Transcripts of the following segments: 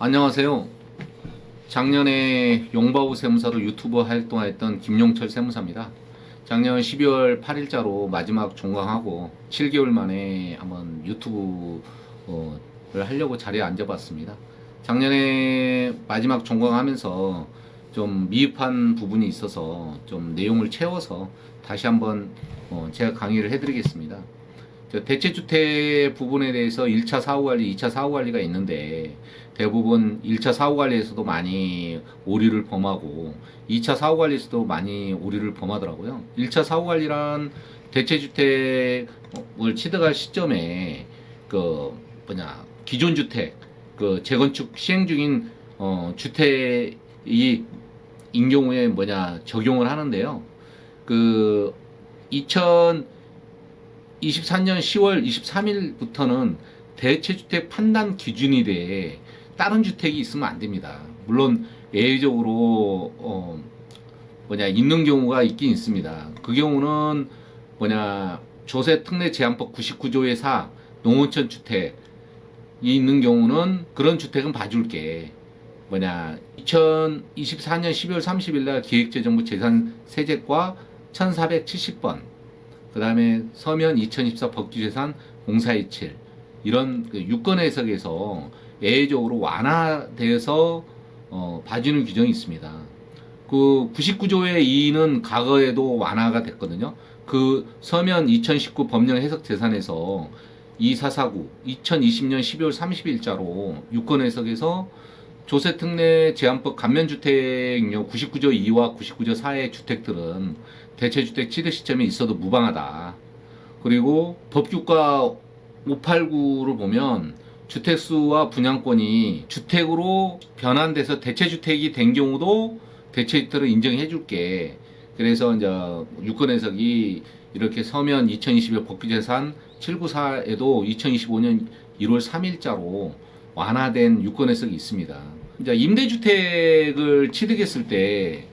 안녕하세요. 작년에 용바우 세무사로 유튜버 활동했던 김용철 세무사입니다. 작년 12월 8일자로 마지막 종강하고 7개월 만에 한번 유튜브를 하려고 자리에 앉아봤습니다. 작년에 마지막 종강하면서 좀 미흡한 부분이 있어서 좀 내용을 채워서 다시 한번 제가 강의를 해드리겠습니다. 대체주택 부분에 대해서 1차 사후관리, 2차 사후관리가 있는데 대부분 1차 사후관리에서도 많이 오류를 범하고 2차 사후관리에서도 많이 오류를 범하더라고요. 1차 사후관리란 대체주택을 취득할 시점에 기존 주택, 재건축 시행 중인 주택이 인 경우에 적용을 하는데요. 2024년 10월 23일부터는 대체주택 판단 기준이 돼 다른 주택이 있으면 안 됩니다. 물론 예외적으로 있는 경우가 있긴 있습니다. 그 경우는 조세특례제한법 99조의 4 농어촌 주택이 있는 경우는 그런 주택은 봐줄게. 2024년 12월 30일 날 기획재정부 재산세제과 1470번, 그 다음에 서면 2024 법규재산 0427 이런 유권 해석에서 예외적으로 완화돼서 봐주는 규정이 있습니다. 99조의 2는 과거에도 완화가 됐거든요. 서면 2019 법령 해석 재산에서 2449 2020년 12월 30일자로 유권 해석에서 조세특례제한법 감면주택용 99조 2와 99조 4의 주택들은 대체주택 취득 시점에 있어도 무방하다. 그리고 법규과 589를 보면 주택수와 분양권이 주택으로 변환돼서 대체주택이 된 경우도 대체주택을 인정해 줄게. 그래서 이제 유권 해석이 이렇게 서면 2021 법규재산 794에도 2025년 1월 3일자로 완화된 유권 해석이 있습니다. 이제 임대주택을 취득했을 때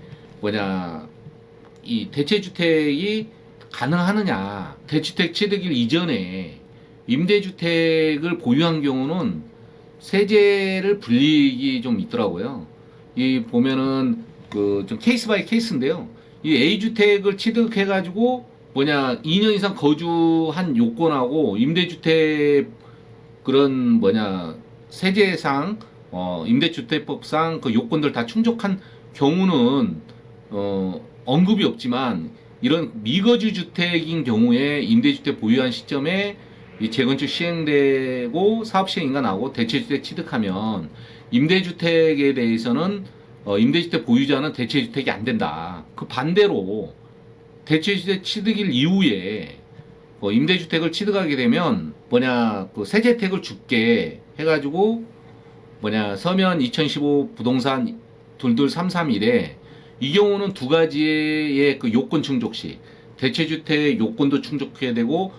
이 대체주택이 가능하느냐. 대주택 취득일 이전에 임대주택을 보유한 경우는 세제를 불리기 좀 있더라고요. 이 보면은 좀 케이스 바이 케이스인데요. 이 A주택을 취득해가지고 2년 이상 거주한 요건하고 임대주택 그런 세제상 임대주택법상 그 요건들 다 충족한 경우는 언급이 없지만 이런 미거주 주택인 경우에 임대주택 보유한 시점에 이 재건축 시행되고 사업 시행인가 나오고 대체주택 취득하면 임대주택에 대해서는 임대주택 보유자는 대체주택이 안 된다. 그 반대로 대체주택 취득일 이후에 임대주택을 취득하게 되면 세제택을 줄게 해가지고 서면 2015 부동산 22331에 이 경우는 두 가지의 요건 충족 시 대체주택 요건도 충족해야 되고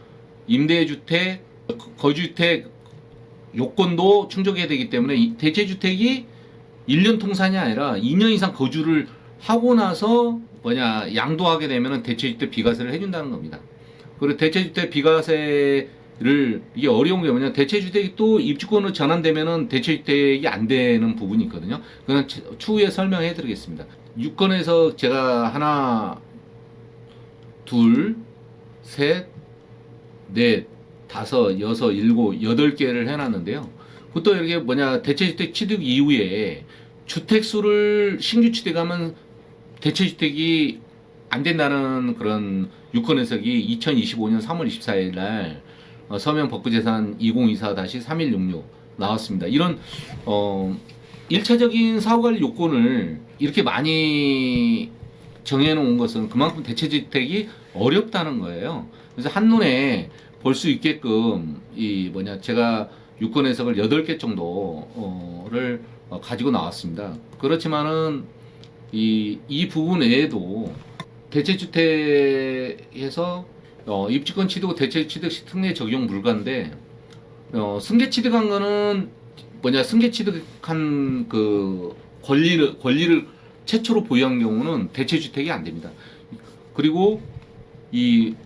임대주택 거주주택 요건도 충족해야 되기 때문에 대체주택이 1년 통산이 아니라 2년 이상 거주를 하고 나서 양도하게 되면 대체주택 비과세를 해준다는 겁니다. 그리고 대체주택 비과세를 이게 어려운 게 뭐냐, 대체주택이 또 입주권으로 전환되면은 대체주택이 안 되는 부분이 있거든요. 그건 추후에 설명해 드리겠습니다. 유권에서 제가 하나, 둘, 셋, 넷, 다섯, 여섯, 일곱, 8개를 해놨는데요. 또 이렇게 대체주택 취득 이후에 주택수를 신규 취득하면 대체주택이 안 된다는 그런 유권 해석이 2025년 3월 24일 날 서면 법규재산 2024-3166 나왔습니다. 이런 1차적인 사후관리 요건을 이렇게 많이 정해놓은 것은 그만큼 대체주택이 어렵다는 거예요. 그래서 한눈에 볼 수 있게끔 제가 유권 해석을 8개 정도를 가지고 나왔습니다. 그렇지만은 이 부분 외에도 대체주택에서 입주권 취득, 대체 취득 시 특례 적용 불가인데 승계 취득한 거는 승계 취득한 권리를 최초로 보유한 경우는 대체주택이 안 됩니다. 그리고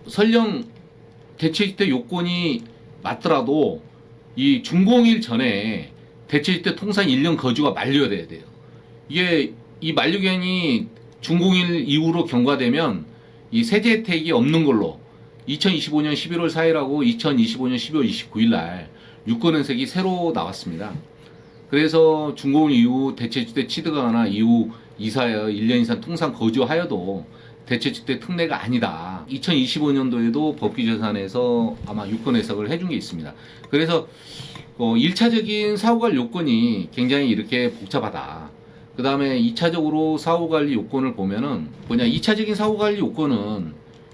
설령 대체주택 요건이 맞더라도 이 준공일 전에 대체주택 통상 1년 거주가 만료돼야 돼요. 이게 이 만료기간이 준공일 이후로 경과되면 이 세제 혜택이 없는 걸로 2025년 11월 4일하고 2025년 12월 29일 날 유권은색이 새로 나왔습니다. 그래서 준공일 이후 대체주택 취득하거나 이후 이사여 1년 이상 통상 거주하여도 대체주택 특례가 아니다. 2025년도에도 법규제산에서 아마 유권 해석을 해준 게 있습니다. 그래서 1차적인 사후관리 요건이 굉장히 이렇게 복잡하다. 그 다음에 2차적으로 사후관리 요건을 보면은 2차적인 사후관리 요건은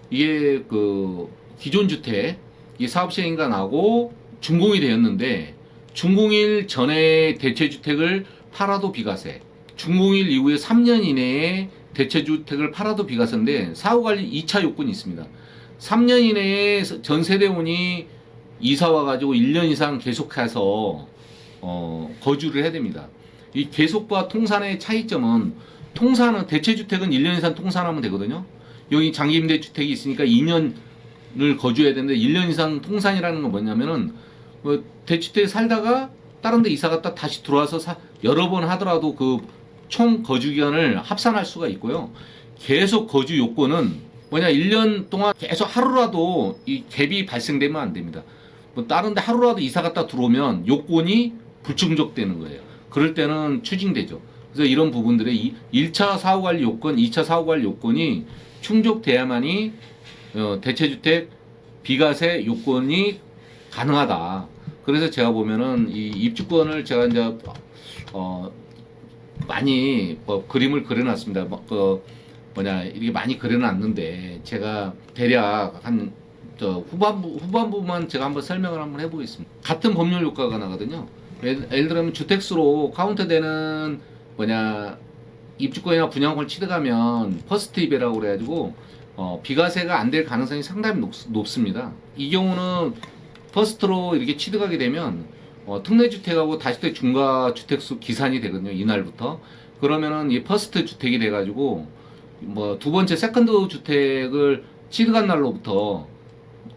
이게 기존 주택, 이 사업시행인가 나고 준공이 되었는데 준공일 전에 대체주택을 팔아도 비과세, 준공일 이후에 3년 이내에 대체주택을 팔아도 비과세인데 사후관리 2차 요건이 있습니다. 3년 이내에 전 세대원이 이사 와가지고 1년 이상 계속해서 거주를 해야 됩니다. 이 계속과 통산의 차이점은 통산은 대체주택은 1년 이상 통산하면 되거든요. 여기 장기임대주택이 있으니까 2년을 거주해야 되는데 1년 이상 통산이라는 건 뭐냐면은 대주택에 살다가 다른 데 이사 갔다 다시 들어와서 여러 번 하더라도 그 총 거주 기간을 합산할 수가 있고요. 계속 거주 요건은 1년 동안 계속 하루라도 이 갭이 발생되면 안 됩니다. 다른 데 하루라도 이사 갔다 들어오면 요건이 불충족되는 거예요. 그럴 때는 추징되죠. 그래서 이런 부분들의 1차 사후관리 요건, 2차 사후관리 요건이 충족돼야만이 대체주택 비과세 요건이 가능하다. 그래서 제가 보면은 이 입주권을 제가 이제 많이 그림을 그려놨습니다. 이렇게 많이 그려놨는데 제가 대략 한 후반부만 제가 한번 설명을 한번 해보겠습니다. 같은 법률 효과가 나거든요. 예를 들면 주택수로 카운트되는 입주권이나 분양권을 취득하면 퍼스트 입에라고 그래가지고 비과세가 안 될 가능성이 상당히 높습니다. 이 경우는 퍼스트로 이렇게 취득하게 되면 특례주택하고 다주택 중과주택수 기산이 되거든요. 이날부터. 그러면은 이 퍼스트 주택이 돼가지고 두 번째 세컨드 주택을 취득한 날로부터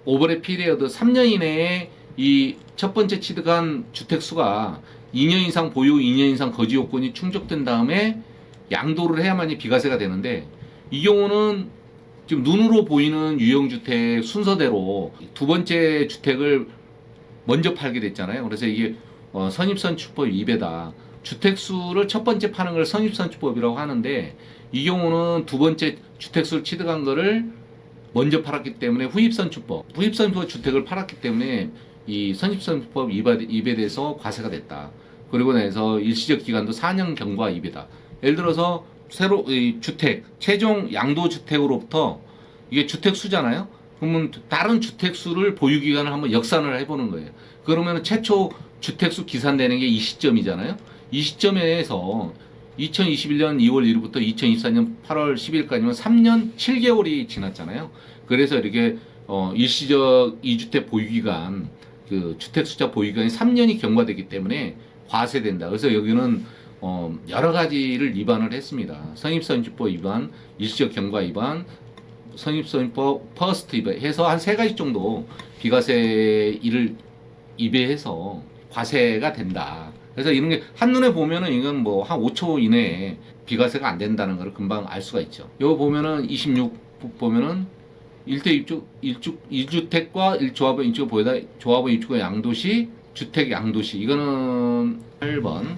오버랩 피리어드 3년 이내에 이 첫 번째 취득한 주택수가 2년 이상 보유, 2년 이상 거주 요건이 충족된 다음에 양도를 해야만이 비과세가 되는데 이 경우는 지금 눈으로 보이는 유형주택 순서대로 두 번째 주택을 먼저 팔게 됐잖아요. 그래서 이게 선입선출법 2배다. 주택수를 첫 번째 파는 걸 선입선출법이라고 하는데 이 경우는 두 번째 주택수를 취득한 거를 먼저 팔았기 때문에 후입선출법 주택을 팔았기 때문에 이 선입선출법 2배돼서 과세가 됐다. 그리고 나서 일시적 기간도 4년 경과 2배다. 예를 들어서 새로 이 주택 최종 양도주택으로부터 이게 주택수잖아요. 그러면 다른 주택수를 보유 기간을 한번 역산을 해보는 거예요. 그러면 최초 주택수 기산되는 게 이 시점이잖아요. 이 시점에서 2021년 2월 1일부터 2024년 8월 10일까지면 3년 7개월이 지났잖아요. 그래서 이렇게 일시적 2주택 보유 기간 주택 숫자 보유 기간이 3년이 경과되기 때문에 과세된다. 그래서 여기는 여러 가지를 위반을 했습니다. 선입선출법 위반, 일시적 경과 위반, 선입선출법 퍼스트 위반 해서 한 3가지 정도 비과세 일을 위배해서 과세가 된다. 그래서 이런 게 한눈에 보면은 이건 한 5초 이내에 비과세가 안 된다는 걸 금방 알 수가 있죠. 여기 보면은 26 보면은 1대 1주택과 1조합원 입주가 보여다 조합원 입주가 양도시 주택 양도시 이거는 8번.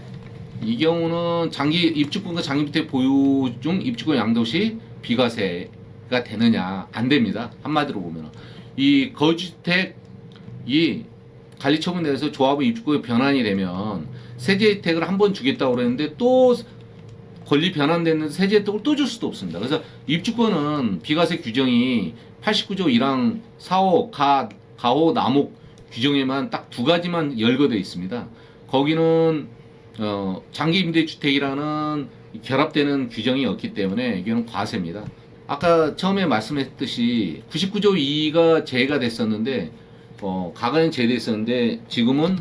이 경우는 장기 입주권과 장기주택 보유 중 입주권 양도시 비과세가 되느냐 안 됩니다. 한마디로 보면은 이 거주주택이 관리처분돼서 조합원 입주권이 변환이 되면 세제 혜택을 한 번 주겠다고 그랬는데 또 권리 변환되는 세제 혜택을 또 줄 수도 없습니다. 그래서 입주권은 비과세 규정이 89조 1항 4호 가호 남목 규정에만 딱 2가지만 열거되어 있습니다. 거기는 장기임대주택이라는 결합되는 규정이 없기 때문에 이거는 과세입니다. 아까 처음에 말씀했듯이 99조 2가 제외가 됐었는데 과거엔 제외됐었는데 지금은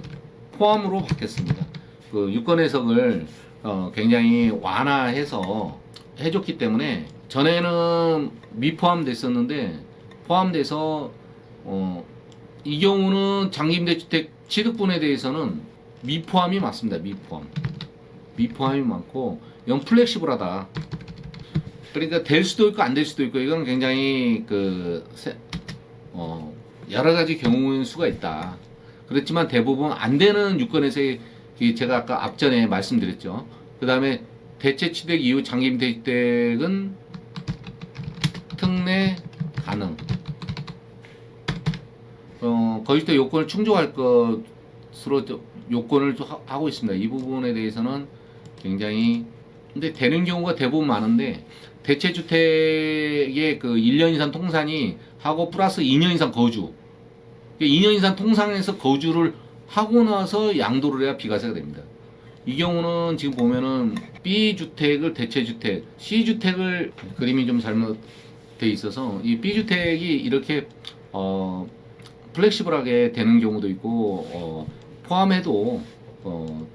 포함으로 바뀌었습니다. 유권 해석을 굉장히 완화해서 해줬기 때문에 전에는 미포함됐었는데 포함돼서 이 경우는 장기임대주택 취득분에 대해서는 미포함이 많습니다. 미포함이 많고 영 플렉시블하다. 그러니까 될 수도 있고 안 될 수도 있고 이건 굉장히 여러 가지 경우의 수가 있다. 그렇지만 대부분 안 되는 유권에서의 제가 아까 앞전에 말씀드렸죠. 그 다음에 대체 취득 이후 장기 임대 주택은 특례 가능. 거주자 요건을 충족할 것으로 요건을 하고 있습니다. 이 부분에 대해서는 굉장히 근데 되는 경우가 대부분 많은데 대체 주택의 그 1년 이상 통산이 하고 플러스 2년 이상 거주. 2년 이상 통상에서 거주를 하고 나서 양도를 해야 비과세가 됩니다. 이 경우는 지금 보면은 B주택을 대체주택, C주택을 그림이 좀 잘못돼 있어서 이 B주택이 이렇게 플렉시블하게 되는 경우도 있고 포함해도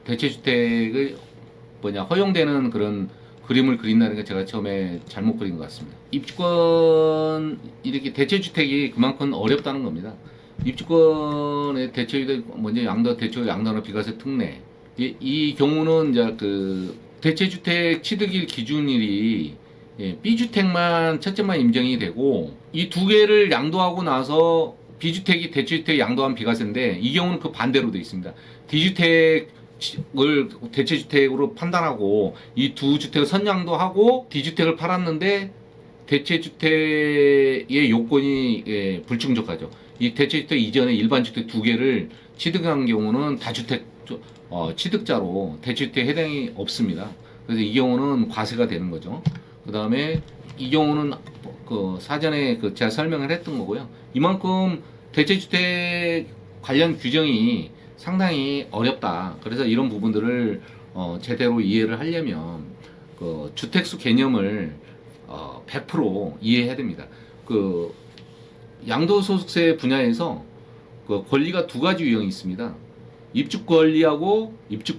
대체주택을 허용되는 그런 그림을 그린다는 게 제가 처음에 잘못 그린 것 같습니다. 입주권 이렇게 대체주택이 그만큼 어렵다는 겁니다. 입주권의 대체주택 먼저 양도 대체 양도나 비과세 특례 이 경우는 이제 그 대체주택 취득일 기준일이 B주택만 첫째만 인정이 되고 이 두 개를 양도하고 나서 B주택이 대체주택 양도한 비과세인데 이 경우는 그 반대로 되어 있습니다. D주택을 대체주택으로 판단하고 이 두 주택을 선양도하고 D주택을 팔았는데 대체주택의 요건이 불충족하죠. 이 대체주택 이전에 일반주택 두 개를 취득한 경우는 다주택 취득자로 대체주택에 해당이 없습니다. 그래서 이 경우는 과세가 되는 거죠. 그 다음에 이 경우는 그 사전에 제가 설명을 했던 거고요. 이만큼 대체주택 관련 규정이 상당히 어렵다. 그래서 이런 부분들을 제대로 이해를 하려면 그 주택수 개념을 100% 이해해야 됩니다. 그 양도소득세 분야에서 그 권리가 두 가지 유형이 있습니다. 입주 권리하고 입주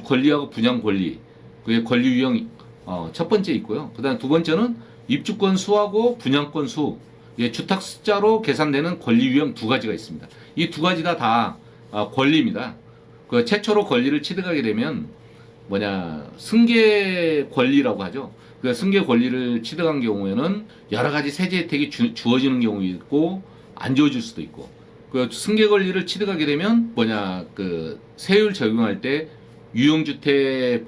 권리하고 분양 권리. 그게 권리 유형 첫 번째 있고요. 그다음 두 번째는 입주권 수하고 분양권 수. 주택 숫자로 계산되는 권리 유형 두 가지가 있습니다. 이 두 가지가 다 권리입니다. 그 최초로 권리를 취득하게 되면 승계 권리라고 하죠. 그 승계 권리를 취득한 경우에는 여러 가지 세제 혜택이 주어지는 경우 있고 안 주어질 수도 있고 그 승계 권리를 취득하게 되면 그 세율 적용할 때 유형주택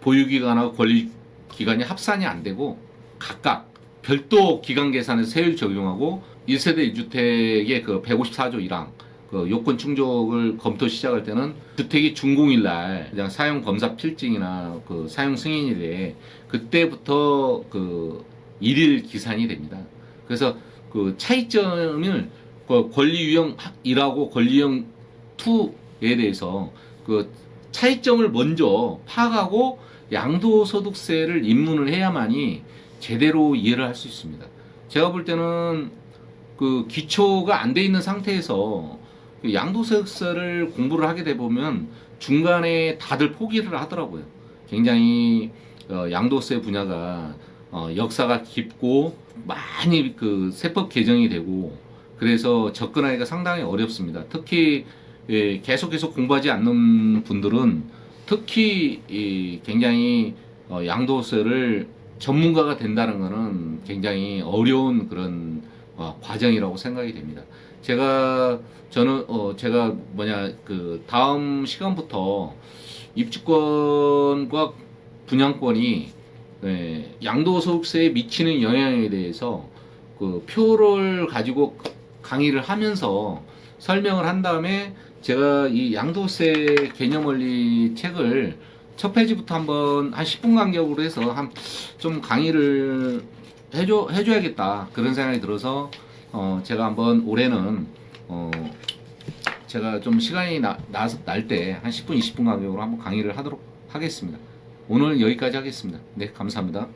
보유기간하고 권리기간이 합산이 안 되고 각각 별도 기간 계산에서 세율 적용하고 1세대 1주택의 그 154조 1항 그 요건 충족을 검토 시작할 때는 주택이 준공일 날 그냥 사용 검사 필증이나 그 사용 승인일에 그때부터 그 일일 기산이 됩니다. 그래서 그 차이점을 그 권리 유형 1하고 권리 유형 2에 대해서 그 차이점을 먼저 파악하고 양도소득세를 입문을 해야만이 제대로 이해를 할 수 있습니다. 제가 볼 때는 그 기초가 안 돼 있는 상태에서 양도소득세를 공부를 하게 돼 보면 중간에 다들 포기를 하더라고요. 굉장히 양도세 분야가 역사가 깊고 많이 그 세법 개정이 되고 그래서 접근하기가 상당히 어렵습니다. 특히 계속해서 공부하지 않는 분들은 특히 굉장히 양도세를 전문가가 된다는 것은 굉장히 어려운 그런 과정이라고 생각이 됩니다. 제가 그 다음 시간부터 입주권과 분양권이 양도소득세에 미치는 영향에 대해서 그 표를 가지고 강의를 하면서 설명을 한 다음에 제가 이 양도세 개념원리 책을 첫 페이지부터 한번 한 10분 간격으로 해서 좀 강의를 해줘야겠다 그런 생각이 들어서 제가 한번 올해는 제가 좀 시간이 날 때 한 10분 20분 간격으로 한번 강의를 하도록 하겠습니다. 오늘 여기까지 하겠습니다. 네, 감사합니다.